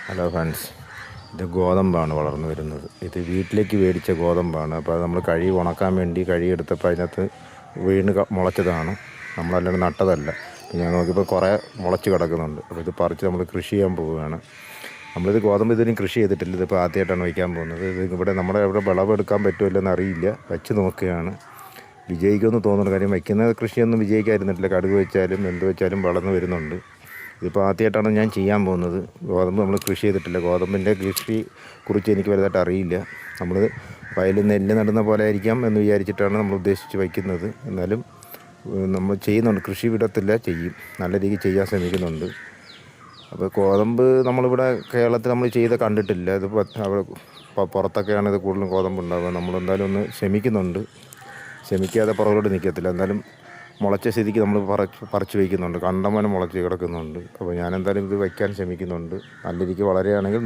Hello friends, ഇത് ഗോതമ്പാണ് വളർന്നു വരുന്നത്. ഇത് വീട്ടിലേക്ക് മേടിച്ച ഗോതമ്പാണ്. അപ്പോൾ അത് നമ്മൾ ഉണക്കാൻ വേണ്ടി കഴുകിയെടുത്തപ്പോൾ അതിനകത്ത് വീണ് മുളച്ചതാണ്. നമ്മളല്ലാണ്ട് നട്ടതല്ല. ഞാൻ നോക്കിയപ്പോൾ കുറേ മുളച്ച് കിടക്കുന്നുണ്ട്. അപ്പോൾ ഇത് പറിച്ച് നമ്മൾ കൃഷി ചെയ്യാൻ പോവുകയാണ്. നമ്മളിത് ഗോതമ്പ് ഇതിനും കൃഷി ചെയ്തിട്ടില്ല. ഇതിപ്പോൾ ആദ്യമായിട്ടാണ് വയ്ക്കാൻ പോകുന്നത്. ഇത് നമ്മുടെ ഇവിടെ വിളവെടുക്കാൻ പറ്റുമല്ലോ എന്നറിയില്ല. വെച്ച് നോക്കുകയാണ്. വിജയിക്കുമെന്ന് തോന്നുന്നു. കാര്യം വയ്ക്കുന്ന കൃഷിയൊന്നും വിജയിക്കാതിരുന്നിട്ടില്ല. കടുക് വെച്ചാലും എന്ത് വെച്ചാലും വളർന്നു വരുന്നുണ്ട്. ഇതിപ്പോൾ ആദ്യമായിട്ടാണ് ഞാൻ ചെയ്യാൻ പോകുന്നത്. ഗോതമ്പ് നമ്മൾ കൃഷി ചെയ്തിട്ടില്ല. ഗോതമ്പിൻ്റെ കൃഷി കുറിച്ച് എനിക്ക് വലുതായിട്ട് അറിയില്ല. നമ്മൾ വയലിൽ നെല്ല് നടുന്ന പോലെ ആയിരിക്കാം എന്ന് വിചാരിച്ചിട്ടാണ് നമ്മൾ ഉദ്ദേശിച്ച് വയ്ക്കുന്നത്. എന്നാലും നമ്മൾ ചെയ്യുന്നുണ്ട്. കൃഷി വിടത്തില്ല, ചെയ്യും. നല്ല രീതിയിൽ ചെയ്യാൻ ശ്രമിക്കുന്നുണ്ട്. അപ്പോൾ ഗോതമ്പ് നമ്മളിവിടെ കേരളത്തിൽ നമ്മൾ ചെയ്ത് കണ്ടിട്ടില്ല. ഇത് അവിടെ പുറത്തൊക്കെയാണ് ഇത് കൂടുതലും ഗോതമ്പ് ഉണ്ടാവുക. നമ്മളെന്തായാലും ഒന്ന് ശ്രമിക്കുന്നുണ്ട്. ശ്രമിക്കാതെ പുറകോട്ട് നിൽക്കത്തില്ല. എന്തായാലും മുളച്ച സ്ഥിതിക്ക് നമ്മൾ പറിച്ച് വയ്ക്കുന്നുണ്ട്. കണ്ടമാനം മുളച്ച് കിടക്കുന്നുണ്ട്. അപ്പോൾ ഞാനെന്തായാലും ഇത് വയ്ക്കാൻ ശ്രമിക്കുന്നുണ്ട്. നല്ല രീതിക്ക് വളരുകയാണെങ്കിൽ